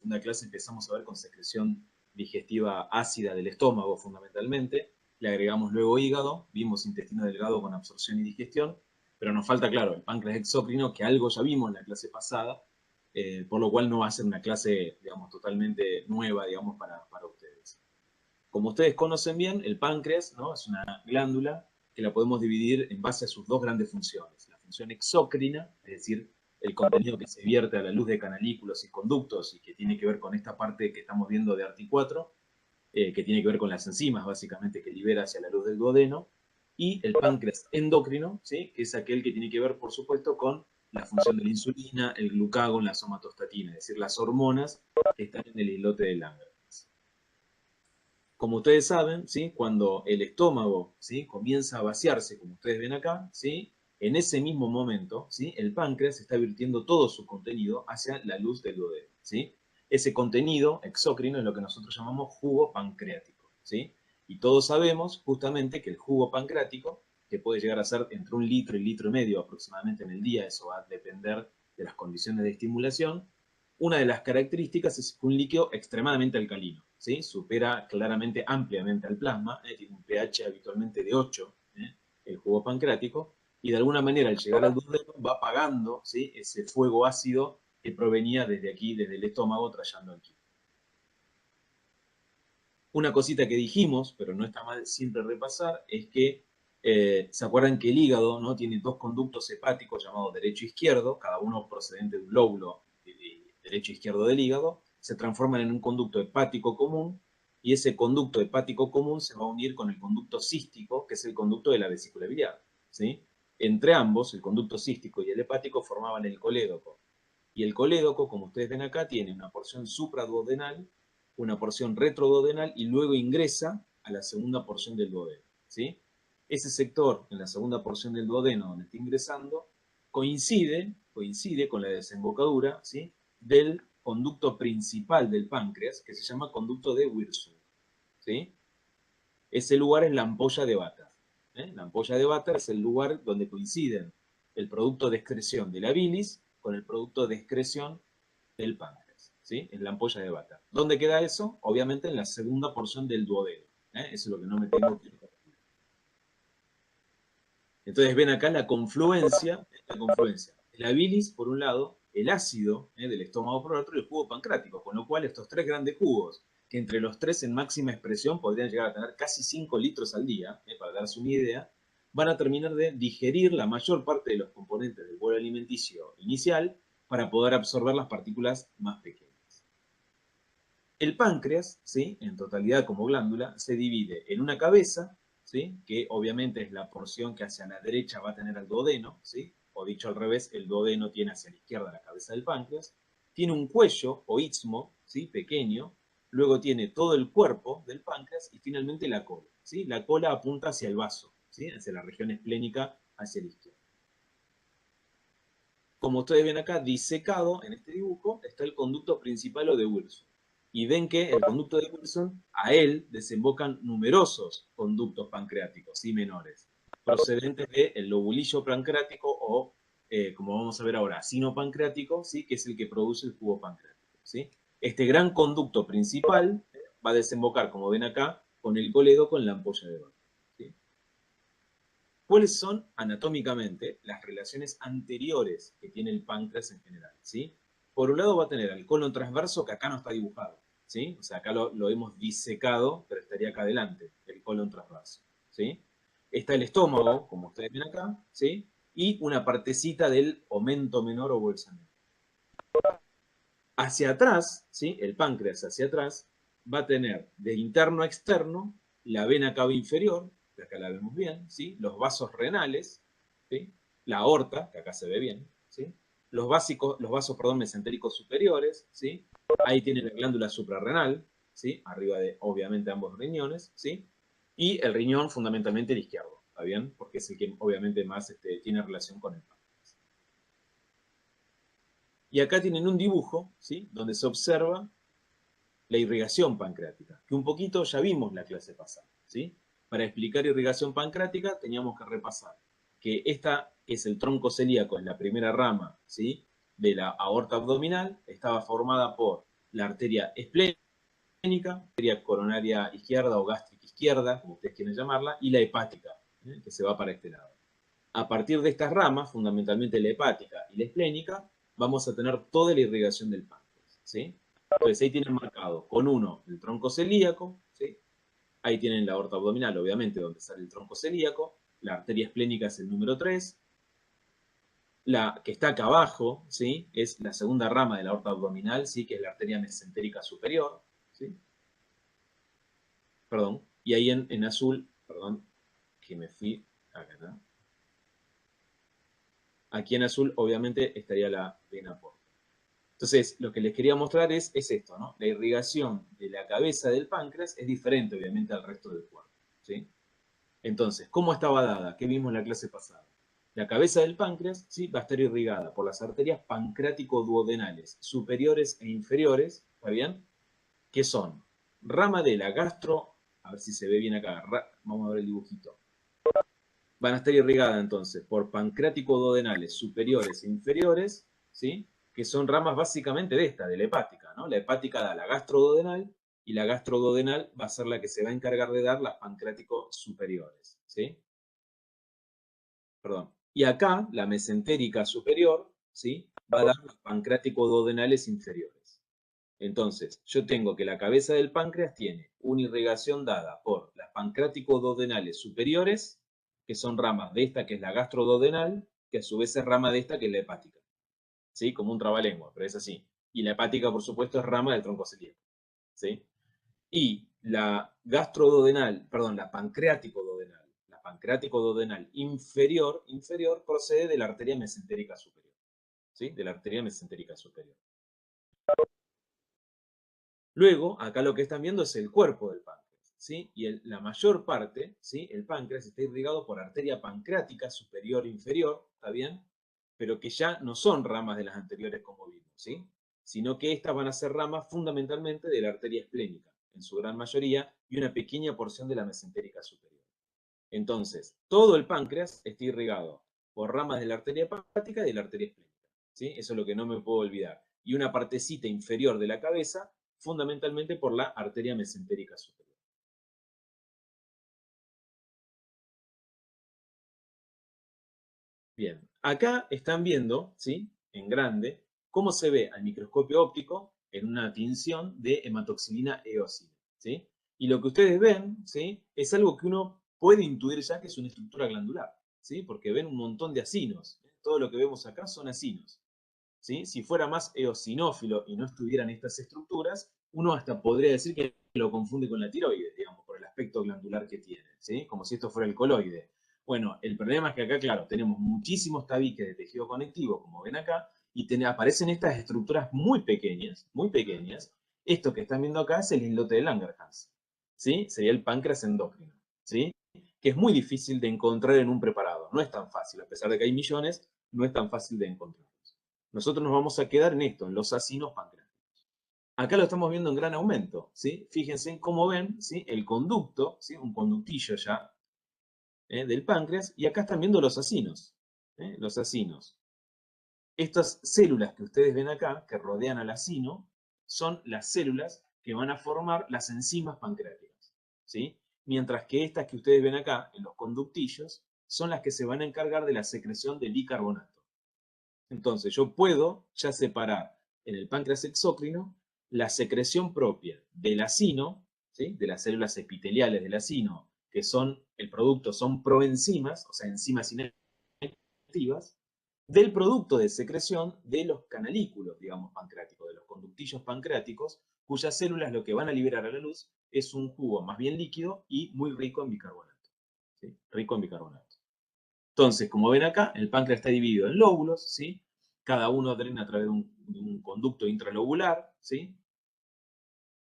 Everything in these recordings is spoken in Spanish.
segunda clase empezamos a ver con secreción digestiva ácida del estómago fundamentalmente, le agregamos luego hígado, vimos intestino delgado con absorción y digestión, pero nos falta, claro, el páncreas exócrino, que algo ya vimos en la clase pasada, por lo cual no va a ser una clase, digamos, totalmente nueva, digamos, para ustedes. Como ustedes conocen bien, el páncreas, ¿no?, es una glándula que la podemos dividir en base a sus dos grandes funciones. La función exócrina, es decir, el contenido que se vierte a la luz de canalículos y conductos y que tiene que ver con esta parte que estamos viendo de Arti4, que tiene que ver con las enzimas, básicamente, que libera hacia la luz del duodeno, y el páncreas endocrino, ¿sí?, que es aquel que tiene que ver, por supuesto, con la función de la insulina, el glucagón, la somatostatina, es decir, las hormonas que están en el islote de Langerhans. Como ustedes saben, ¿sí?, cuando el estómago, ¿sí?, comienza a vaciarse, como ustedes ven acá, ¿sí?, en ese mismo momento, ¿sí?, el páncreas está virtiendo todo su contenido hacia la luz del duodeno, ¿sí? Ese contenido exócrino es lo que nosotros llamamos jugo pancreático, ¿sí? Y todos sabemos justamente que el jugo pancreático, que puede llegar a ser entre 1 litro y litro y medio aproximadamente en el día, eso va a depender de las condiciones de estimulación, una de las características es un líquido extremadamente alcalino, ¿sí? Supera claramente, ampliamente al plasma, tiene un pH habitualmente de 8, el jugo pancreático, y de alguna manera al llegar al duodeno va apagando, ¿sí?, ese fuego ácido que provenía desde aquí, desde el estómago, trayendo aquí. Una cosita que dijimos, pero no está mal siempre repasar, es que ¿se acuerdan que el hígado, ¿no?, tiene dos conductos hepáticos llamados derecho e izquierdo, cada uno procedente de un lóbulo derecho e izquierdo del hígado? Se transforman en un conducto hepático común, y ese conducto hepático común se va a unir con el conducto cístico, que es el conducto de la vesícula biliar, ¿sí? Entre ambos, el conducto cístico y el hepático formaban el colédoco. Y el colédoco, como ustedes ven acá, tiene una porción supraduodenal, una porción retroduodenal y luego ingresa a la segunda porción del duodeno, ¿sí? Ese sector en la segunda porción del duodeno donde está ingresando coincide con la desembocadura, ¿sí?, del conducto principal del páncreas, que se llama conducto de Wirsung, ¿sí? Ese lugar es la ampolla de Vater, La ampolla de Vater es el lugar donde coinciden el producto de excreción de la bilis con el producto de excreción del páncreas, ¿sí? Es la ampolla de Vater. ¿Dónde queda eso? Obviamente en la segunda porción del duodeno, Eso es lo que no me tengo que olvidar. Entonces ven acá la confluencia. La bilis, por un lado, el ácido del estómago por otro, y el jugo pancreático, con lo cual estos tres grandes jugos, que entre los tres en máxima expresión podrían llegar a tener casi 5 litros al día, para darse una idea, van a terminar de digerir la mayor parte de los componentes del bolo alimenticio inicial para poder absorber las partículas más pequeñas. El páncreas, ¿sí?, en totalidad como glándula, se divide en una cabeza, ¿sí?, que obviamente es la porción que hacia la derecha va a tener el duodeno, ¿sí?, o dicho al revés, el duodeno tiene hacia la izquierda la cabeza del páncreas, tiene un cuello o istmo, ¿sí?, pequeño, luego tiene todo el cuerpo del páncreas y finalmente la cola, ¿sí? La cola apunta hacia el vaso, ¿sí?, hacia la región esplénica, hacia la izquierda. Como ustedes ven acá, disecado en este dibujo, está el conducto principal o de Wilson. Y ven que el conducto de Wilson, a él desembocan numerosos conductos pancreáticos y menores, procedentes del lobulillo pancreático o, como vamos a ver ahora, sinopancreático, ¿sí?, que es el que produce el jugo pancreático, ¿sí? Este gran conducto principal va a desembocar, como ven acá, con el colédoco en la ampolla de Vater, ¿sí? ¿Cuáles son anatómicamente las relaciones anteriores que tiene el páncreas en general, ¿sí? Por un lado va a tener el colon transverso, que acá no está dibujado, ¿sí? O sea, acá lo hemos disecado, pero estaría acá adelante, el colon transverso, ¿sí? Está el estómago, como ustedes ven acá, ¿sí? Y una partecita del omento menor o bolsa menor. Hacia atrás, ¿sí?, el páncreas hacia atrás, va a tener de interno a externo la vena cava inferior, que acá la vemos bien, ¿sí?, los vasos renales, ¿sí?, la aorta, que acá se ve bien, ¿sí?, los vasos mesentéricos superiores, ¿sí?, ahí tiene la glándula suprarrenal, ¿sí?, arriba de, obviamente, ambos riñones, ¿sí?, y el riñón fundamentalmente el izquierdo, ¿está bien? Porque es el que obviamente más tiene relación con el páncreas. Y acá tienen un dibujo, ¿sí?, donde se observa la irrigación pancreática, que un poquito ya vimos la clase pasada, ¿sí? Para explicar irrigación pancreática teníamos que repasar que esta es el tronco celíaco, en la primera rama, ¿sí?, de la aorta abdominal, estaba formada por la arteria esplénica, arteria coronaria izquierda o gástrica izquierda, como ustedes quieren llamarla, y la hepática, que se va para este lado. A partir de estas ramas, fundamentalmente la hepática y la esplénica, vamos a tener toda la irrigación del páncreas, ¿sí? Entonces ahí tienen marcado con uno el tronco celíaco, ¿sí? Ahí tienen la aorta abdominal, obviamente, donde sale el tronco celíaco. La arteria esplénica es el número 3. La que está acá abajo, ¿sí? Es la segunda rama de la aorta abdominal, ¿sí? Que es la arteria mesentérica superior, ¿sí? Perdón. Y ahí en azul, perdón, que me fui acá, ¿no? Aquí en azul, obviamente, estaría la vena porta. Entonces, lo que les quería mostrar es esto, ¿no? La irrigación de la cabeza del páncreas es diferente, obviamente, al resto del cuerpo, ¿sí? Entonces, ¿cómo estaba dada? ¿Qué vimos en la clase pasada? La cabeza del páncreas, ¿sí? Va a estar irrigada por las arterias pancreático-duodenales superiores e inferiores, ¿está bien? Que son rama de la gastro, a ver si se ve bien acá, vamos a ver el dibujito. Van a estar irrigadas entonces por pancreático-duodenales superiores e inferiores, ¿sí? Que son ramas básicamente de esta, de la hepática, ¿no? La hepática da la gastroduodenal y la gastroduodenal va a ser la que se va a encargar de dar las pancreáticos superiores, ¿sí? Perdón. Y acá, la mesentérica superior, ¿sí? Va a dar las pancreático-duodenales inferiores. Entonces, yo tengo que la cabeza del páncreas tiene una irrigación dada por las pancreático-duodenales superiores, que son ramas de esta que es la gastroduodenal, que a su vez es rama de esta que es la hepática. ¿Sí? Como un trabalengua, pero es así. Y la hepática, por supuesto, es rama del tronco celíaco. ¿Sí? Y la gastroduodenal, perdón, la pancreático-duodenal inferior procede de la arteria mesentérica superior. ¿Sí? De la arteria mesentérica superior. Luego, acá lo que están viendo es el cuerpo del páncreas, ¿sí? Y la mayor parte, ¿sí? El páncreas está irrigado por arteria pancreática superior e inferior, ¿está bien? Pero que ya no son ramas de las anteriores como vimos, ¿sí? Sino que estas van a ser ramas fundamentalmente de la arteria esplénica, en su gran mayoría, y una pequeña porción de la mesentérica superior. Entonces, todo el páncreas está irrigado por ramas de la arteria hepática y de la arteria esplénica, ¿sí? Eso es lo que no me puedo olvidar. Y una partecita inferior de la cabeza fundamentalmente por la arteria mesentérica superior. Bien, acá están viendo, ¿sí? En grande, cómo se ve al microscopio óptico en una tinción de hematoxilina eosina, ¿sí? Y lo que ustedes ven, ¿sí? Es algo que uno puede intuir ya que es una estructura glandular, ¿sí? Porque ven un montón de acinos. Todo lo que vemos acá son acinos, ¿sí? Si fuera más eosinófilo y no estuvieran estas estructuras, uno hasta podría decir que lo confunde con la tiroides, digamos, por el aspecto glandular que tiene, ¿sí? Como si esto fuera el coloide. Bueno, el problema es que acá, claro, tenemos muchísimos tabiques de tejido conectivo, como ven acá, y aparecen estas estructuras muy pequeñas, muy pequeñas. Esto que están viendo acá es el islote de Langerhans, ¿sí? Sería el páncreas endocrino, ¿sí? Que es muy difícil de encontrar en un preparado. No es tan fácil, a pesar de que hay millones, no es tan fácil de encontrar. Nosotros nos vamos a quedar en esto, en los acinos pancreáticos. Acá lo estamos viendo en gran aumento, ¿sí? Fíjense cómo ven, ¿sí? El conducto, ¿sí? Un conductillo ya del páncreas, y acá están viendo los acinos, los acinos. Estas células que ustedes ven acá, que rodean al acino, son las células que van a formar las enzimas pancreáticas, ¿sí? Mientras que estas que ustedes ven acá, en los conductillos, son las que se van a encargar de la secreción de bicarbonato. Entonces, yo puedo ya separar en el páncreas exócrino la secreción propia del acino, ¿sí? De las células epiteliales del acino, que son, el producto son proenzimas, o sea, enzimas inactivas, del producto de secreción de los canalículos, digamos, pancreáticos, de los conductillos pancreáticos, cuyas células lo que van a liberar a la luz es un jugo más bien líquido y muy rico en bicarbonato, ¿sí? Rico en bicarbonato. Entonces, como ven acá, el páncreas está dividido en lóbulos, ¿sí? Cada uno drena a través de un conducto intralobular, ¿sí?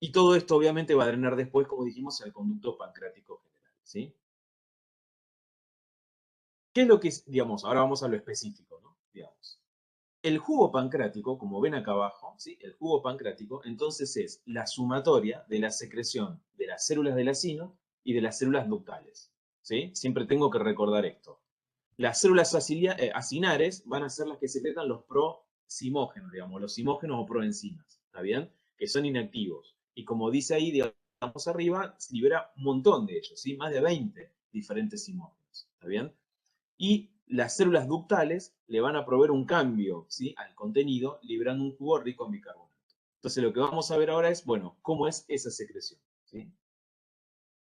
Y todo esto obviamente va a drenar después, como dijimos, al conducto pancreático general, ¿sí? ¿Qué es lo que es, digamos, ahora vamos a lo específico, ¿no? Digamos. El jugo pancreático, como ven acá abajo, ¿sí? El jugo pancreático, entonces es la sumatoria de la secreción de las células del acino y de las células ductales, ¿sí? Siempre tengo que recordar esto. Las células acinares van a ser las que secretan los prosimógenos, digamos, los simógenos o proenzimas, ¿está bien? que son inactivos. Y como dice ahí, digamos arriba, libera un montón de ellos, ¿sí? Más de 20 diferentes simógenos, ¿está bien? Y las células ductales le van a proveer un cambio, ¿sí?, al contenido, liberando un jugo rico en bicarbonato. Entonces lo que vamos a ver ahora es, bueno, cómo es esa secreción, ¿sí?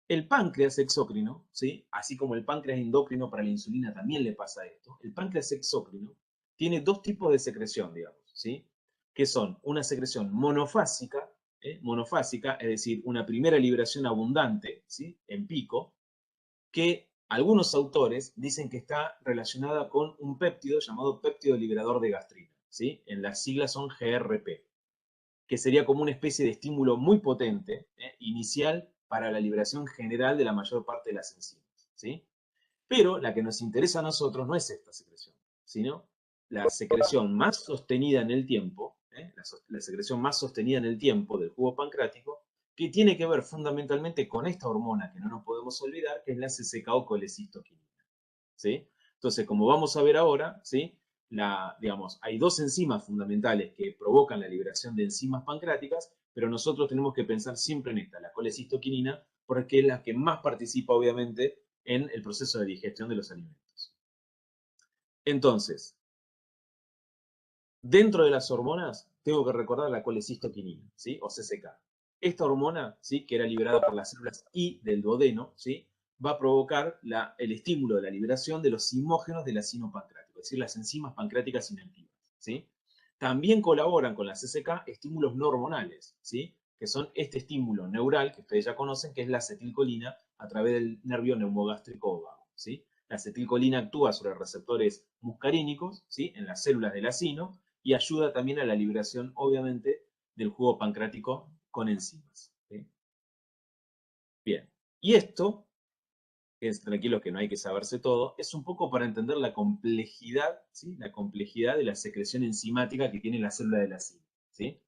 El páncreas exócrino, ¿sí?, así como el páncreas endocrino para la insulina también le pasa esto, el páncreas exócrino tiene dos tipos de secreción, digamos, ¿sí?, que son una secreción monofásica, monofásica, es decir, una primera liberación abundante, ¿sí?, en pico, que algunos autores dicen que está relacionada con un péptido llamado péptido liberador de gastrina, ¿sí? En las siglas son GRP, que sería como una especie de estímulo muy potente, inicial para la liberación general de la mayor parte de las enzimas, ¿sí? Pero la que nos interesa a nosotros no es esta secreción, sino la secreción más sostenida en el tiempo, la secreción más sostenida en el tiempo del jugo pancreático, que tiene que ver fundamentalmente con esta hormona que no nos podemos olvidar, que es la CCK o colecistoquinina, ¿sí? Entonces, como vamos a ver ahora, ¿sí?, digamos, hay dos enzimas fundamentales que provocan la liberación de enzimas pancreáticas, pero nosotros tenemos que pensar siempre en esta, la colecistoquinina, porque es la que más participa, obviamente, en el proceso de digestión de los alimentos. Entonces, dentro de las hormonas, tengo que recordar la colecistoquinina, ¿sí?, o CCK. Esta hormona, ¿sí?, que era liberada por las células I del duodeno, ¿sí?, va a provocar el estímulo de la liberación de los simógenos del ácido pancreático, es decir, las enzimas pancreáticas inactivas, ¿sí? También colaboran con la CCK estímulos no hormonales, ¿sí?, que son este estímulo neural que ustedes ya conocen, que es la acetilcolina a través del nervio neumogástrico vago, ¿sí? La acetilcolina actúa sobre receptores muscarínicos, ¿sí?, en las células del acino, y ayuda también a la liberación, obviamente, del jugo pancreático con enzimas, ¿sí? Bien, y esto, es tranquilo que no hay que saberse todo, es un poco para entender la complejidad, ¿sí?, la complejidad de la secreción enzimática que tiene la célula del acino, ¿sí?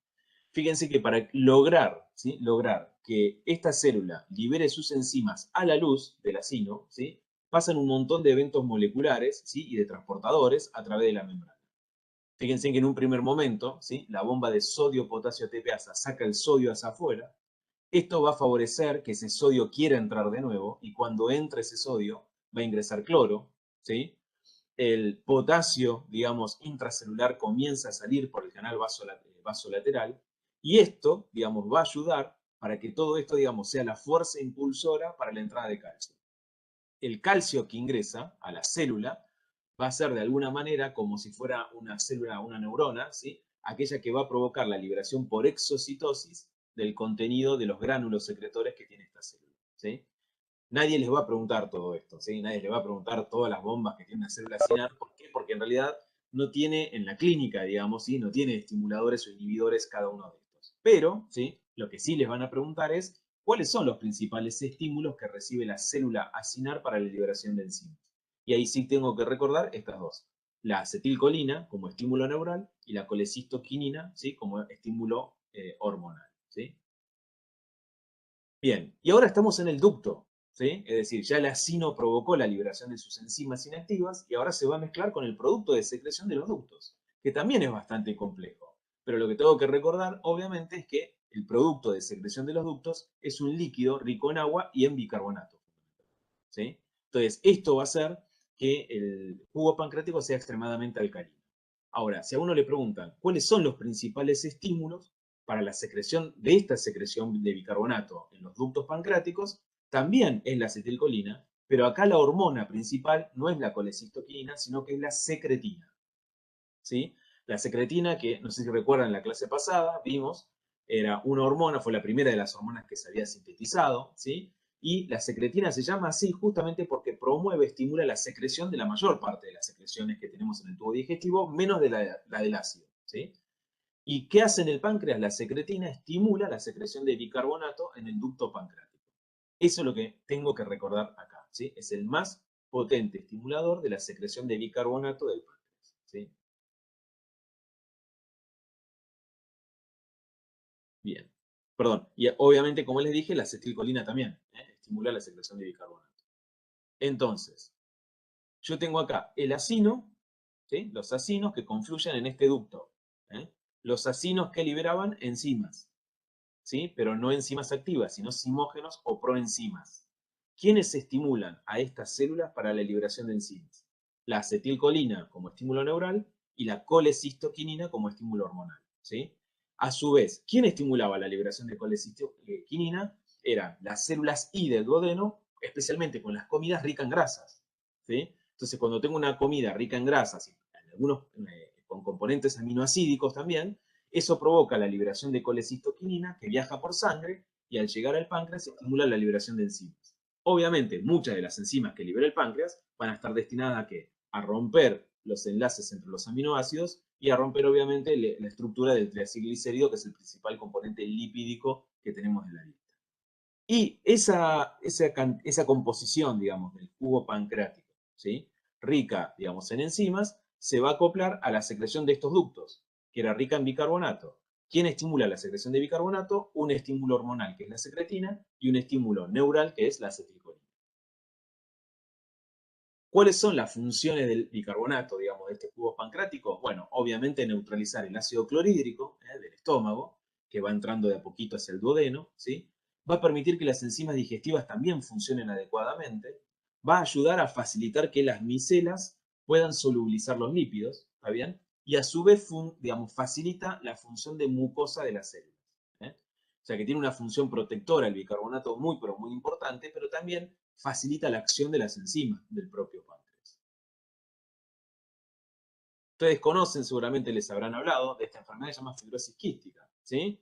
Fíjense que para lograr, ¿sí?, lograr que esta célula libere sus enzimas a la luz del acino, ¿sí?, pasan un montón de eventos moleculares, ¿sí?, y de transportadores a través de la membrana. Fíjense que en un primer momento, ¿sí?, la bomba de sodio-potasio ATPasa saca el sodio hacia afuera. Esto va a favorecer que ese sodio quiera entrar de nuevo, y cuando entre ese sodio va a ingresar cloro, ¿sí? El potasio, digamos, intracelular comienza a salir por el canal vasolateral, y esto, digamos, va a ayudar para que todo esto, digamos, sea la fuerza impulsora para la entrada de calcio. El calcio que ingresa a la célula va a ser de alguna manera como si fuera una célula, una neurona, ¿sí?, aquella que va a provocar la liberación por exocitosis del contenido de los gránulos secretores que tiene esta célula, ¿sí? Nadie les va a preguntar todo esto, ¿sí? Nadie les va a preguntar todas las bombas que tiene una célula cinar. ¿Por qué? Porque en realidad no tiene en la clínica, digamos, ¿sí?, no tiene estimuladores o inhibidores cada uno de estos. Pero, ¿sí?, lo que sí les van a preguntar es cuáles son los principales estímulos que recibe la célula acinar para la liberación de enzimas. Y ahí sí tengo que recordar estas dos: la acetilcolina como estímulo neural y la colecistoquinina, ¿sí?, como estímulo hormonal, ¿sí? Bien, y ahora estamos en el ducto, ¿sí? Es decir, ya el acino provocó la liberación de sus enzimas inactivas y ahora se va a mezclar con el producto de secreción de los ductos, que también es bastante complejo. Pero lo que tengo que recordar, obviamente, es que el producto de secreción de los ductos es un líquido rico en agua y en bicarbonato, ¿sí? Entonces, esto va a hacer que el jugo pancreático sea extremadamente alcalino. Ahora, si a uno le preguntan cuáles son los principales estímulos para la secreción de esta secreción de bicarbonato en los ductos pancreáticos, también es la acetilcolina, pero acá la hormona principal no es la colecistoquina, sino que es la secretina, ¿sí? La secretina, que no sé si recuerdan en la clase pasada, vimos, era una hormona, fue la primera de las hormonas que se había sintetizado, ¿sí? Y la secretina se llama así justamente porque promueve, estimula la secreción de la mayor parte de las secreciones que tenemos en el tubo digestivo, menos de la del ácido, ¿sí? ¿Y qué hace en el páncreas? La secretina estimula la secreción de bicarbonato en el ducto pancreático. Eso es lo que tengo que recordar acá, ¿sí? Es el más potente estimulador de la secreción de bicarbonato del páncreas, ¿sí? Bien. Perdón. Y obviamente, como les dije, la acetilcolina también estimula la secreción de bicarbonato. Entonces, yo tengo acá el acino, ¿sí?, los acinos que confluyen en este ducto, ¿eh? Los acinos que liberaban enzimas. ¿sí? Pero no enzimas activas, sino zimógenos o proenzimas. ¿Quiénes estimulan a estas células para la liberación de enzimas? La acetilcolina como estímulo neural y la colecistoquinina como estímulo hormonal, ¿sí? A su vez, ¿quién estimulaba la liberación de colecistoquinina? Eran las células I del duodeno, especialmente con las comidas ricas en grasas, ¿sí? Entonces, cuando tengo una comida rica en grasas y algunos con componentes aminoacídicos también, eso provoca la liberación de colecistoquinina que viaja por sangre y al llegar al páncreas estimula la liberación de enzimas. Obviamente, muchas de las enzimas que libera el páncreas van a estar destinadas a ¿qué? A romper los enlaces entre los aminoácidos y a romper, obviamente, la estructura del triacilglicérido, que es el principal componente lipídico que tenemos en la dieta. Y esa composición, digamos, del jugo pancreático, ¿sí? Rica, digamos, en enzimas, se va a acoplar a la secreción de estos ductos, que era rica en bicarbonato. ¿Quién estimula la secreción de bicarbonato? Un estímulo hormonal, que es la secretina, y un estímulo neural, que es la acetilcolina. ¿Cuáles son las funciones del bicarbonato, digamos, de este jugo pancreático? Bueno, obviamente neutralizar el ácido clorhídrico del estómago, que va entrando de a poquito hacia el duodeno, ¿sí? Va a permitir que las enzimas digestivas también funcionen adecuadamente, va a ayudar a facilitar que las micelas puedan solubilizar los lípidos, ¿está bien? Y a su vez, digamos, facilita la función de mucosa de las células, ¿eh? O sea que tiene una función protectora el bicarbonato muy, pero muy importante, pero también facilita la acción de las enzimas del propio páncreas. Ustedes conocen, seguramente les habrán hablado, de esta enfermedad que se llama fibrosis quística, ¿sí?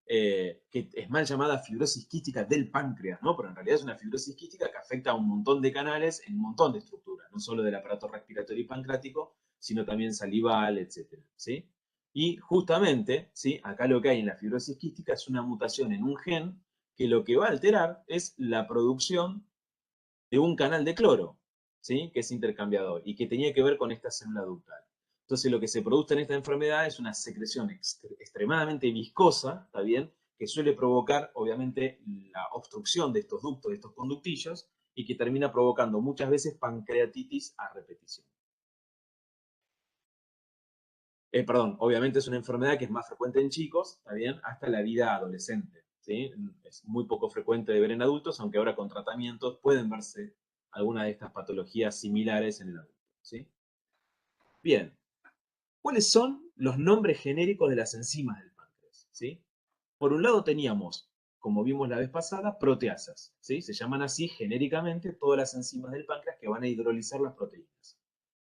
Que es mal llamada fibrosis quística del páncreas, ¿no? Pero en realidad es una fibrosis quística que afecta a un montón de canales en un montón de estructuras, no solo del aparato respiratorio y pancreático, sino también salival, etc. ¿Sí? Y justamente, ¿sí? Acá lo que hay en la fibrosis quística es una mutación en un gen que lo que va a alterar es la producción de un canal de cloro, ¿sí? Que es intercambiador y que tenía que ver con esta célula ductal. Entonces, lo que se produce en esta enfermedad es una secreción extremadamente viscosa, ¿está bien? Que suele provocar, obviamente, la obstrucción de estos ductos, de estos conductillos, y que termina provocando muchas veces pancreatitis a repetición. Perdón, obviamente es una enfermedad que es más frecuente en chicos, ¿está bien? Hasta la vida adolescente, ¿sí? Es muy poco frecuente de ver en adultos, aunque ahora con tratamientos pueden verse algunas de estas patologías similares en el adulto, ¿sí? Bien, ¿cuáles son los nombres genéricos de las enzimas del páncreas? ¿Sí? Por un lado teníamos, como vimos la vez pasada, proteasas, ¿sí? Se llaman así genéricamente todas las enzimas del páncreas que van a hidrolizar las proteínas.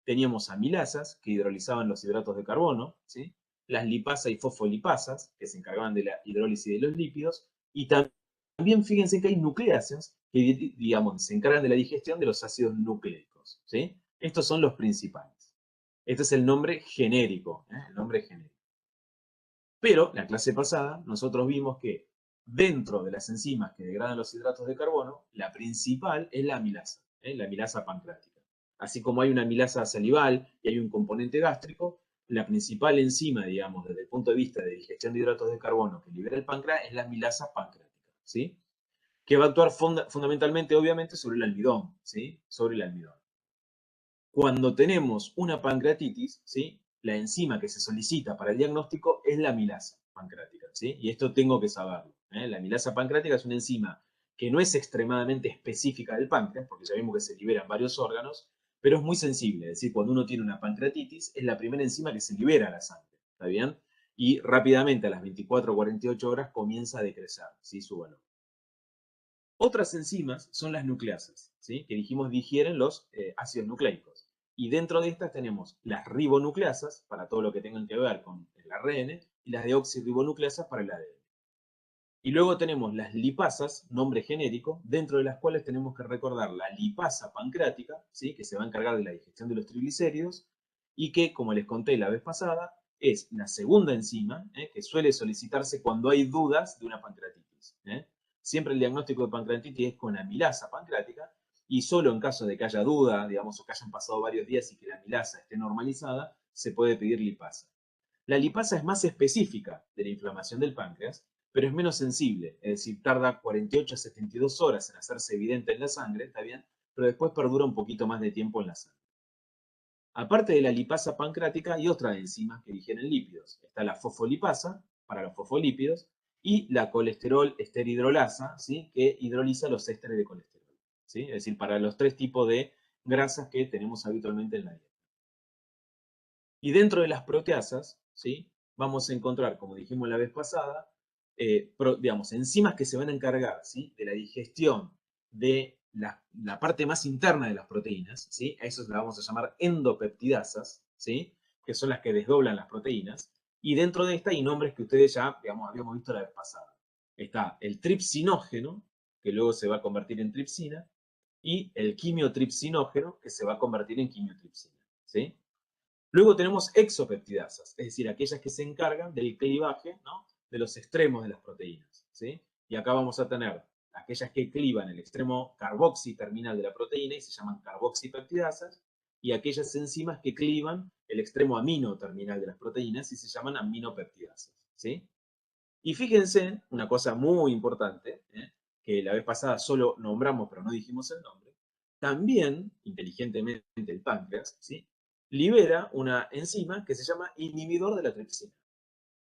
Teníamos amilasas, que hidrolizaban los hidratos de carbono, ¿sí? Las lipasas y fosfolipasas, que se encargaban de la hidrólisis de los lípidos, y también fíjense que hay nucleáceas, que digamos, se encargan de la digestión de los ácidos nucleicos, ¿sí? Estos son los principales. Este es el nombre genérico, el nombre genérico. Pero, la clase pasada, nosotros vimos que dentro de las enzimas que degradan los hidratos de carbono, la principal es la amilasa pancreática. Así como hay una amilasa salival y hay un componente gástrico, la principal enzima, digamos, desde el punto de vista de digestión de hidratos de carbono que libera el páncreas es la amilasa pancreática, ¿sí? Que va a actuar fundamentalmente, obviamente, sobre el almidón, ¿sí? Sobre el almidón. Cuando tenemos una pancreatitis, ¿sí? La enzima que se solicita para el diagnóstico es la amilasa pancreática, ¿sí? Y esto tengo que saberlo, ¿eh? La amilasa pancreática es una enzima que no es extremadamente específica del páncreas, porque ya vimos que se libera en varios órganos, pero es muy sensible. Es decir, cuando uno tiene una pancreatitis, es la primera enzima que se libera a la sangre, ¿está bien? Y rápidamente, a las 24 o 48 horas, comienza a decrecer, ¿sí? Su valor. Otras enzimas son las nucleasas, ¿sí? Que dijimos digieren los ácidos nucleicos. Y dentro de estas tenemos las ribonucleasas, para todo lo que tengan que ver con el ARN, y las deoxirribonucleasas para el ADN. Y luego tenemos las lipasas, nombre genérico, dentro de las cuales tenemos que recordar la lipasa pancreática, ¿sí? Que se va a encargar de la digestión de los triglicéridos, y que, como les conté la vez pasada, es la segunda enzima que suele solicitarse cuando hay dudas de una pancreatitis. Siempre el diagnóstico de pancreatitis es con amilasa pancreática, y solo en caso de que haya duda, digamos, o que hayan pasado varios días y que la amilasa esté normalizada, se puede pedir lipasa. La lipasa es más específica de la inflamación del páncreas, pero es menos sensible, es decir, tarda 48 a 72 horas en hacerse evidente en la sangre, ¿está bien? Pero después perdura un poquito más de tiempo en la sangre. Aparte de la lipasa pancreática, hay otra enzima que digieren lípidos. Está la fosfolipasa, para los fosfolípidos, y la colesterol esterhidrolasa, ¿sí? Que hidroliza los ésteres de colesterol, ¿sí? Es decir, para los 3 tipos de grasas que tenemos habitualmente en la dieta. Y dentro de las proteasas, ¿sí? Vamos a encontrar, como dijimos la vez pasada, digamos, enzimas que se van a encargar, ¿sí? De la digestión de la parte más interna de las proteínas, ¿sí? A eso la vamos a llamar endopeptidasas, ¿sí? Que son las que desdoblan las proteínas. Y dentro de esta hay nombres que ustedes ya, digamos, habíamos visto la vez pasada. Está el tripsinógeno, que luego se va a convertir en tripsina, y el quimiotripsinógeno, que se va a convertir en quimiotripsina, ¿sí? Luego tenemos exopeptidasas, es decir, aquellas que se encargan del clivaje, ¿no? De los extremos de las proteínas, ¿sí? Y acá vamos a tener aquellas que clivan el extremo carboxi terminal de la proteína y se llaman carboxipeptidasas, y aquellas enzimas que clivan el extremo amino terminal de las proteínas y se llaman aminopeptidasas, ¿sí? Y fíjense, una cosa muy importante, que la vez pasada solo nombramos pero no dijimos el nombre, también, inteligentemente, el páncreas, ¿sí? Libera una enzima que se llama inhibidor de la tripsina.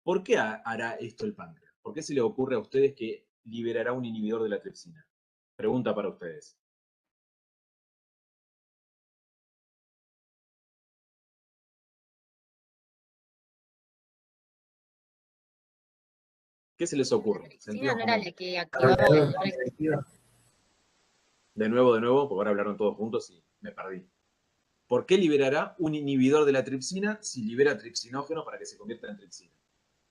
¿Por qué hará esto el páncreas? ¿Por qué se le ocurre a ustedes que liberará un inhibidor de la tripsina? Pregunta para ustedes. ¿Qué se les La ocurre? tripsina Sentidos no era la comunes. que activaba el resto. De nuevo, porque ahora hablaron todos juntos y me perdí. ¿Por qué liberará un inhibidor de la tripsina si libera tripsinógeno para que se convierta en tripsina?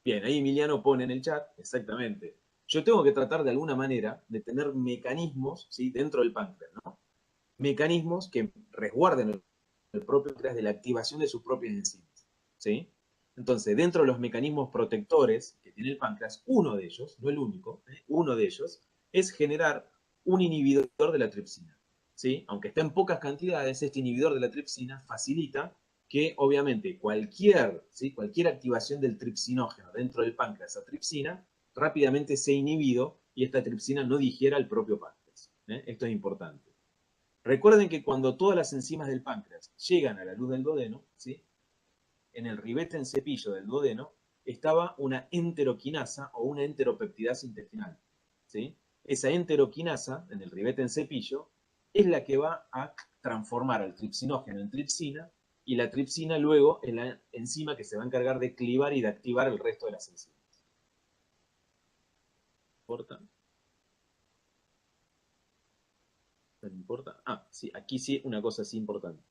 Bien, ahí Emiliano pone en el chat, exactamente. Yo tengo que tratar de alguna manera de tener mecanismos, ¿sí? Dentro del páncreas, ¿no? Mecanismos que resguarden el propio páncreas de la activación de sus propias enzimas, ¿sí? Entonces, dentro de los mecanismos protectores que tiene el páncreas, uno de ellos, no el único, uno de ellos, es generar un inhibidor de la tripsina, ¿sí? Aunque está en pocas cantidades, este inhibidor de la tripsina facilita que obviamente ¿sí? Cualquier activación del tripsinógeno dentro del páncreas a tripsina rápidamente sea inhibido y esta tripsina no digiera el propio páncreas. Esto es importante. Recuerden que cuando todas las enzimas del páncreas llegan a la luz del duodeno, ¿sí? En el ribete en cepillo del duodeno estaba una enteroquinasa o una enteropeptidasa intestinal, ¿sí? Esa enteroquinasa en el ribete en cepillo es la que va a transformar al tripsinógeno en tripsina y la tripsina luego es la enzima que se va a encargar de clivar y de activar el resto de las enzimas. ¿Importa? ¿No importa? Ah, sí, aquí sí, una cosa así importante.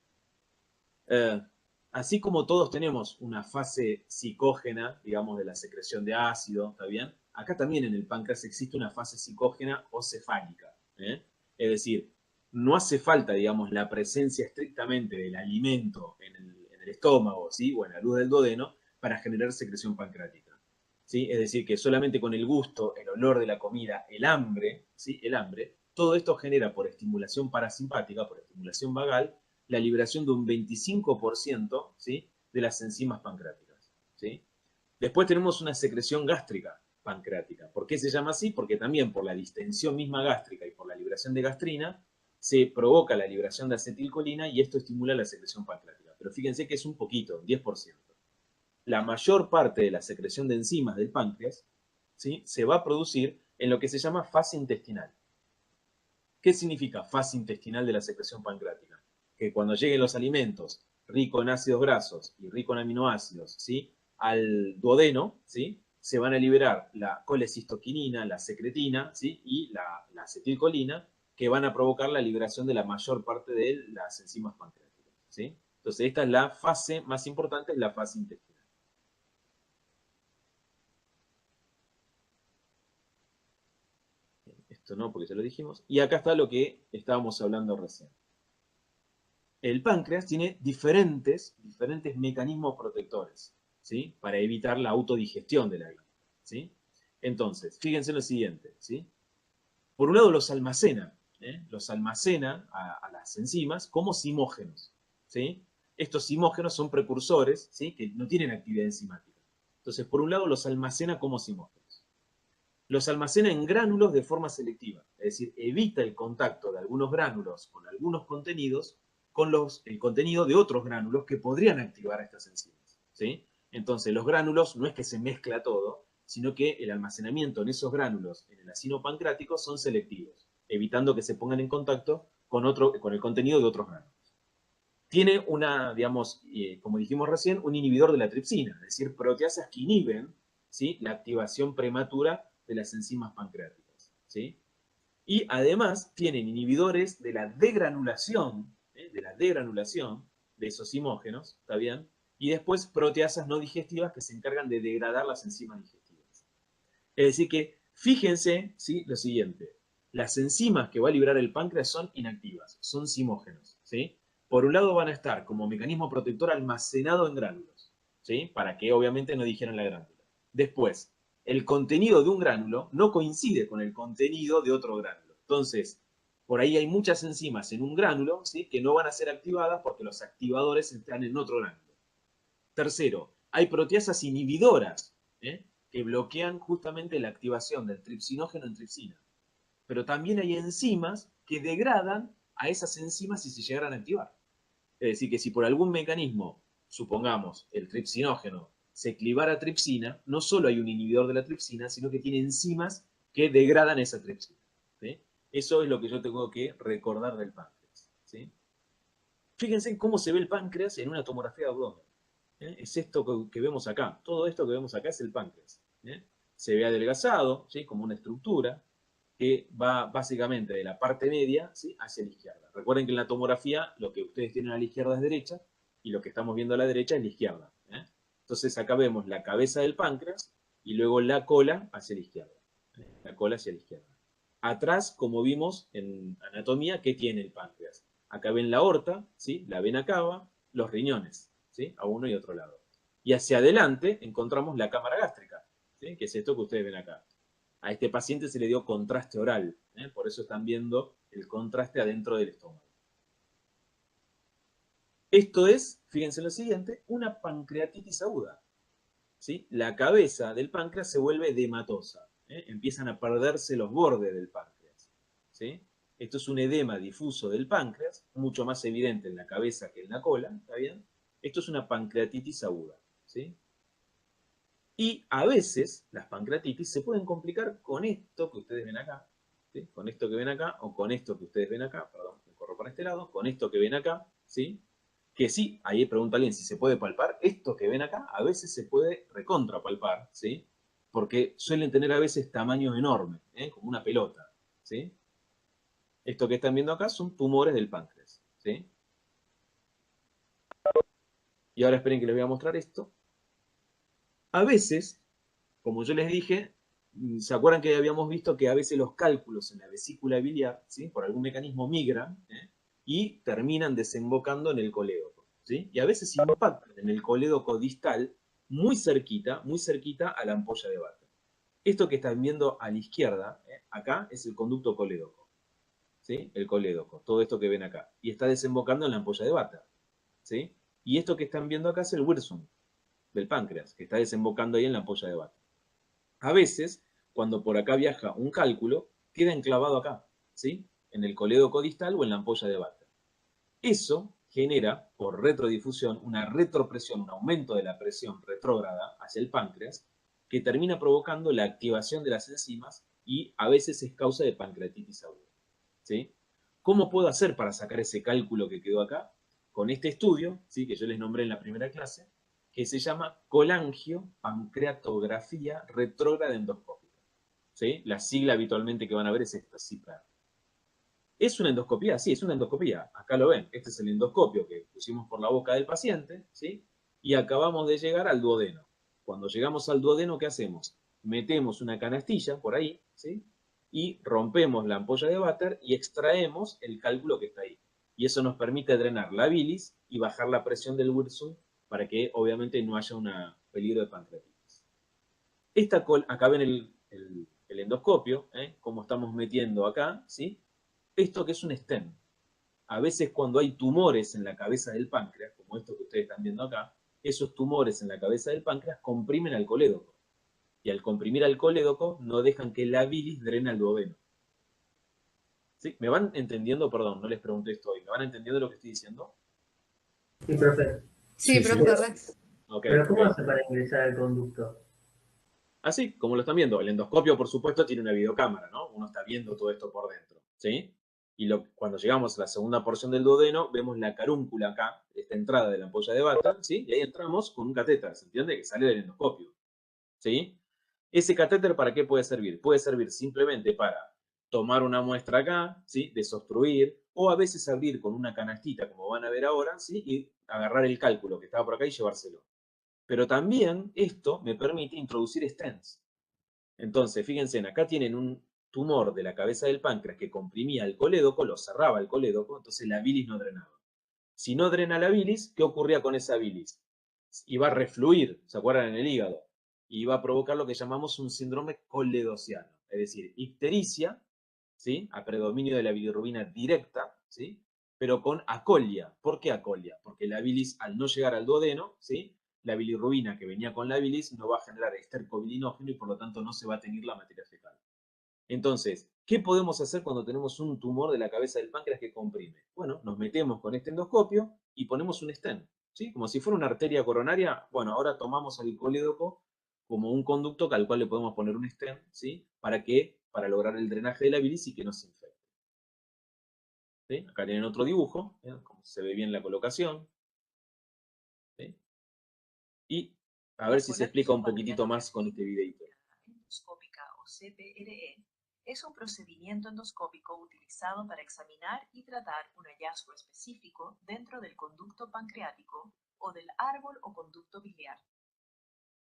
Eh, Así como todos tenemos una fase psicógena, digamos, de la secreción de ácido, ¿está bien? Acá también en el páncreas existe una fase psicógena o cefálica. Es decir, no hace falta, digamos, la presencia estrictamente del alimento en el estómago, ¿sí? O en la luz del duodeno para generar secreción pancreática. ¿Sí? Es decir, que solamente con el gusto, el olor de la comida, el hambre, ¿sí? El hambre, todo esto genera por estimulación parasimpática, por estimulación vagal, la liberación de un 25%, ¿sí? De las enzimas pancreáticas, ¿sí? Después tenemos una secreción gástrica pancreática. ¿Por qué se llama así? Porque también por la distensión misma gástrica y por la liberación de gastrina se provoca la liberación de acetilcolina y esto estimula la secreción pancreática. Pero fíjense que es un poquito, 10%. La mayor parte de la secreción de enzimas del páncreas, ¿sí? Se va a producir en lo que se llama fase intestinal. ¿Qué significa fase intestinal de la secreción pancreática? Que cuando lleguen los alimentos ricos en ácidos grasos y ricos en aminoácidos, ¿sí? Al duodeno, ¿sí? Se van a liberar la colecistoquinina, la secretina, ¿sí? Y la acetilcolina, que van a provocar la liberación de la mayor parte de las enzimas pancreáticas, ¿sí? Entonces, esta es la fase más importante, es la fase intestinal. Esto no, porque ya lo dijimos. Y acá está lo que estábamos hablando recién. El páncreas tiene diferentes mecanismos protectores, ¿sí? Para evitar la autodigestión de la glándula, ¿sí? Entonces, fíjense en lo siguiente, ¿sí? Por un lado los almacena a las enzimas como simógenos, ¿sí? Estos simógenos son precursores, ¿sí? Que no tienen actividad enzimática. Entonces, por un lado los almacena como simógenos. Los almacena en gránulos de forma selectiva, es decir, evita el contacto de algunos gránulos con algunos contenidos con el contenido de otros gránulos que podrían activar estas enzimas, ¿sí? Entonces, los gránulos no es que se mezcla todo, sino que el almacenamiento en esos gránulos en el acino pancreático son selectivos, evitando que se pongan en contacto con el contenido de otros gránulos. Tiene una, digamos, como dijimos recién, un inhibidor de la tripsina, es decir, proteasas que inhiben, ¿sí?, la activación prematura de las enzimas pancreáticas, ¿sí? Y además tienen inhibidores de la degranulación, de esos zimógenos, ¿está bien? Y después proteasas no digestivas que se encargan de degradar las enzimas digestivas. Es decir que, fíjense, ¿sí?, lo siguiente, las enzimas que va a liberar el páncreas son inactivas, son zimógenos, ¿sí? Por un lado van a estar como mecanismo protector almacenado en gránulos, ¿sí?, para que obviamente no digieran la glándula. Después, el contenido de un gránulo no coincide con el contenido de otro gránulo. Entonces, por ahí hay muchas enzimas en un gránulo, ¿sí?, que no van a ser activadas porque los activadores están en otro gránulo. Tercero, hay proteasas inhibidoras, que bloquean justamente la activación del tripsinógeno en tripsina. Pero también hay enzimas que degradan a esas enzimas si se llegaran a activar. Es decir, que si por algún mecanismo, supongamos, el tripsinógeno se clivara a tripsina, no solo hay un inhibidor de la tripsina, sino que tiene enzimas que degradan esa tripsina, ¿sí? Eso es lo que yo tengo que recordar del páncreas, ¿sí? Fíjense cómo se ve el páncreas en una tomografía de abdomen. Es esto que vemos acá. Todo esto que vemos acá es el páncreas. Se ve adelgazado, ¿sí?, como una estructura que va básicamente de la parte media, ¿sí?, hacia la izquierda. Recuerden que en la tomografía lo que ustedes tienen a la izquierda es derecha y lo que estamos viendo a la derecha es la izquierda. Entonces acá vemos la cabeza del páncreas y luego la cola hacia la izquierda. La cola hacia la izquierda. Atrás, como vimos en anatomía, ¿qué tiene el páncreas? Acá ven la aorta, ¿sí?, la vena cava, los riñones, ¿sí?, a uno y otro lado. Y hacia adelante encontramos la cámara gástrica, ¿sí?, que es esto que ustedes ven acá. A este paciente se le dio contraste oral, por eso están viendo el contraste adentro del estómago. Esto es, fíjense en lo siguiente, una pancreatitis aguda, ¿sí? La cabeza del páncreas se vuelve edematosa, empiezan a perderse los bordes del páncreas, ¿sí? Esto es un edema difuso del páncreas, mucho más evidente en la cabeza que en la cola, ¿está bien? Esto es una pancreatitis aguda, ¿sí? Y a veces las pancreatitis se pueden complicar con esto que ustedes ven acá, ¿sí?, con esto que ven acá, o con esto que ustedes ven acá, perdón, me corro para este lado, con esto que ven acá, ¿sí? Que sí, ahí pregunta alguien si se puede palpar, esto que ven acá a veces se puede recontrapalpar, ¿sí? Porque suelen tener a veces tamaños enormes, como una pelota, ¿sí? Esto que están viendo acá son tumores del páncreas, ¿sí? Y ahora esperen que les voy a mostrar esto. A veces, como yo les dije, ¿se acuerdan que habíamos visto que a veces los cálculos en la vesícula biliar, ¿sí?, por algún mecanismo migran, y terminan desembocando en el colédoco, ¿sí? Y a veces impactan en el colédoco distal muy cerquita a la ampolla de Vater. Esto que están viendo a la izquierda, acá, es el conducto colédoco, ¿sí?, el colédoco, todo esto que ven acá. Y está desembocando en la ampolla de Vater, ¿sí? Y esto que están viendo acá es el Wirsung del páncreas, que está desembocando ahí en la ampolla de Vater. A veces, cuando por acá viaja un cálculo, queda enclavado acá, ¿sí?, en el colédoco distal o en la ampolla de Vater. Eso genera, por retrodifusión, una retropresión, un aumento de la presión retrógrada hacia el páncreas, que termina provocando la activación de las enzimas y a veces es causa de pancreatitis aguda, ¿sí? ¿Cómo puedo hacer para sacar ese cálculo que quedó acá? Con este estudio, ¿sí?, que yo les nombré en la primera clase, que se llama colangiopancreatografía retrógrada endoscópica, ¿sí? La sigla habitualmente que van a ver es esta, CIPR. ¿Es una endoscopía? Sí, es una endoscopía. Acá lo ven. Este es el endoscopio que pusimos por la boca del paciente, ¿sí? Y acabamos de llegar al duodeno. Cuando llegamos al duodeno, ¿qué hacemos? Metemos una canastilla por ahí, ¿sí?, y rompemos la ampolla de Vater y extraemos el cálculo que está ahí. Y eso nos permite drenar la bilis y bajar la presión del Wirsung para que obviamente no haya un peligro de pancreatitis. Acá ven el endoscopio, cómo estamos metiendo acá, ¿sí? Esto que es un stent. A veces cuando hay tumores en la cabeza del páncreas, como esto que ustedes están viendo acá, esos tumores en la cabeza del páncreas comprimen al colédoco. Y al comprimir al colédoco no dejan que la bilis drene al duodeno. ¿Sí? ¿Me van entendiendo? Perdón, no les pregunté esto hoy. ¿Me van entendiendo lo que estoy diciendo? Sí, profe. Sí, Sí, sí. profe. Pero, Ok, pero ok. ¿cómo hace para ingresar al conducto? Así como lo están viendo. El endoscopio, por supuesto, tiene una videocámara, ¿no? Uno está viendo todo esto por dentro, ¿sí? Y cuando llegamos a la segunda porción del duodeno, vemos la carúncula acá, esta entrada de la ampolla de Bata, ¿sí? Y ahí entramos con un catéter, ¿se entiende? Que sale del endoscopio, ¿sí? ¿Ese catéter para qué puede servir? Puede servir simplemente para tomar una muestra acá, ¿sí? Desobstruir, o a veces abrir con una canastita, como van a ver ahora, ¿sí? Y agarrar el cálculo que estaba por acá y llevárselo. Pero también esto me permite introducir stents. Entonces, fíjense, acá tienen un tumor de la cabeza del páncreas que comprimía el colédoco, lo cerraba el colédoco, entonces la bilis no drenaba. Si no drena la bilis, ¿qué ocurría con esa bilis? Iba a refluir, ¿se acuerdan? En el hígado. Y iba a provocar lo que llamamos un síndrome coledociano, es decir, ictericia, ¿sí? A predominio de la bilirrubina directa, ¿sí? Pero con acolia. ¿Por qué acolia? Porque la bilis, al no llegar al duodeno, ¿sí? La bilirrubina que venía con la bilis no va a generar estercobilinógeno y por lo tanto no se va a tener la materia fecal. Entonces, ¿qué podemos hacer cuando tenemos un tumor de la cabeza del páncreas que comprime? Bueno, nos metemos con este endoscopio y ponemos un stent, ¿sí? Como si fuera una arteria coronaria. Bueno, ahora tomamos al colédoco como un conducto al cual le podemos poner un stent, ¿sí? ¿Para qué? Para lograr el drenaje de la bilis y que no se infecte. ¿Sí? Acá tienen otro dibujo, ¿sí? Como se ve bien la colocación. ¿Sí? Y a ver si se explica un poquitito más con este videito. Endoscópica o CPRE es un procedimiento endoscópico utilizado para examinar y tratar un hallazgo específico dentro del conducto pancreático o del árbol o conducto biliar.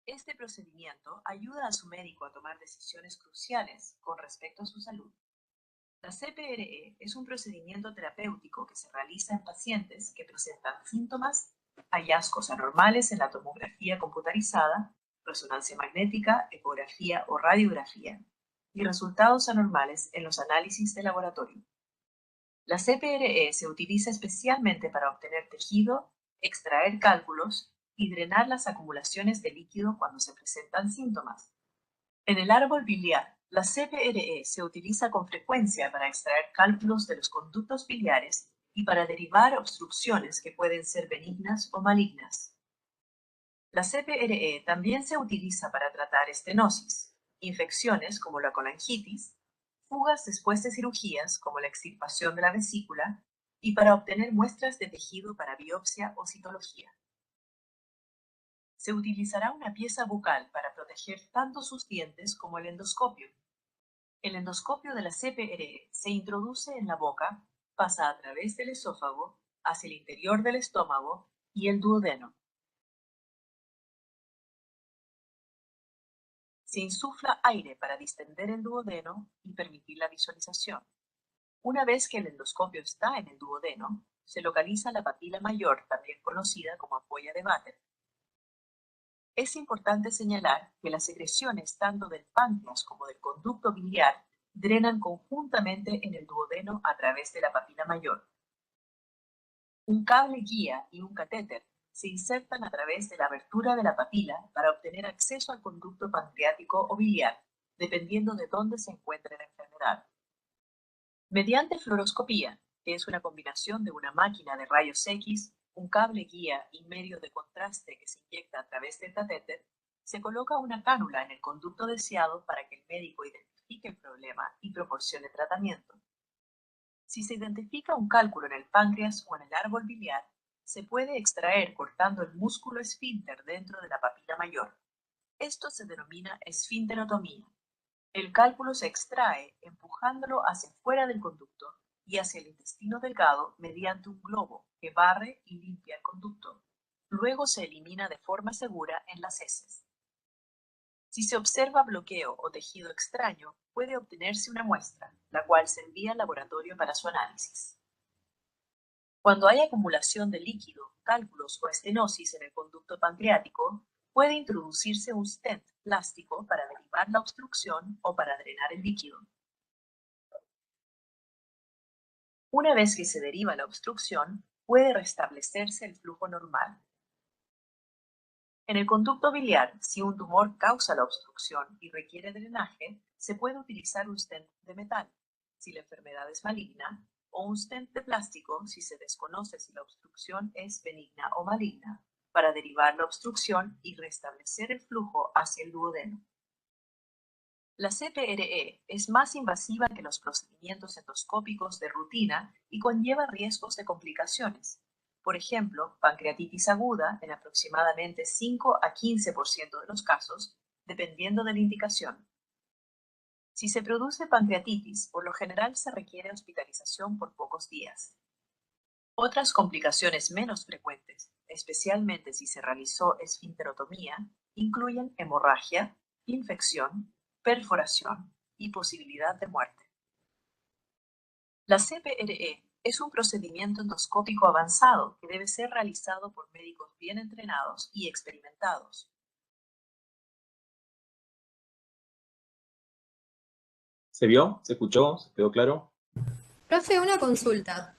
Este procedimiento ayuda a su médico a tomar decisiones cruciales con respecto a su salud. La CPRE es un procedimiento terapéutico que se realiza en pacientes que presentan síntomas, hallazgos anormales en la tomografía computarizada, resonancia magnética, ecografía o radiografía, y resultados anormales en los análisis de laboratorio. La CPRE se utiliza especialmente para obtener tejido, extraer cálculos y drenar las acumulaciones de líquido cuando se presentan síntomas. En el árbol biliar, la CPRE se utiliza con frecuencia para extraer cálculos de los conductos biliares y para derivar obstrucciones que pueden ser benignas o malignas. La CPRE también se utiliza para tratar estenosis, infecciones como la colangitis, fugas después de cirugías como la extirpación de la vesícula y para obtener muestras de tejido para biopsia o citología. Se utilizará una pieza bucal para proteger tanto sus dientes como el endoscopio. El endoscopio de la CPRE se introduce en la boca, pasa a través del esófago, hacia el interior del estómago y el duodeno. Se insufla aire para distender el duodeno y permitir la visualización. Una vez que el endoscopio está en el duodeno, se localiza la papila mayor, también conocida como ampolla de Vater. Es importante señalar que las secreciones tanto del páncreas como del conducto biliar drenan conjuntamente en el duodeno a través de la papila mayor. Un cable guía y un catéter se insertan a través de la abertura de la papila para obtener acceso al conducto pancreático o biliar, dependiendo de dónde se encuentre la enfermedad. Mediante fluoroscopía, que es una combinación de una máquina de rayos X, un cable guía y medio de contraste que se inyecta a través del catéter, se coloca una cánula en el conducto deseado para que el médico identifique el problema y proporcione tratamiento. Si se identifica un cálculo en el páncreas o en el árbol biliar, se puede extraer cortando el músculo esfínter dentro de la papila mayor. Esto se denomina esfínterotomía. El cálculo se extrae empujándolo hacia fuera del conducto y hacia el intestino delgado mediante un globo que barre y limpia el conducto. Luego se elimina de forma segura en las heces. Si se observa bloqueo o tejido extraño, puede obtenerse una muestra, la cual se envía al laboratorio para su análisis. Cuando hay acumulación de líquido, cálculos o estenosis en el conducto pancreático, puede introducirse un stent plástico para derivar la obstrucción o para drenar el líquido. Una vez que se deriva la obstrucción, puede restablecerse el flujo normal. En el conducto biliar, si un tumor causa la obstrucción y requiere drenaje, se puede utilizar un stent de metal, si la enfermedad es maligna, o un stent de plástico si se desconoce si la obstrucción es benigna o maligna, para derivar la obstrucción y restablecer el flujo hacia el duodeno. La CPRE es más invasiva que los procedimientos endoscópicos de rutina y conlleva riesgos de complicaciones. Por ejemplo, pancreatitis aguda en aproximadamente 5 a 15% de los casos, dependiendo de la indicación. Si se produce pancreatitis, por lo general se requiere hospitalización por pocos días. Otras complicaciones menos frecuentes, especialmente si se realizó esfinterotomía, incluyen hemorragia, infección, perforación y posibilidad de muerte. La CPRE es un procedimiento endoscópico avanzado que debe ser realizado por médicos bien entrenados y experimentados. ¿Se vio? ¿Se escuchó? ¿Se quedó claro? Profe, una consulta.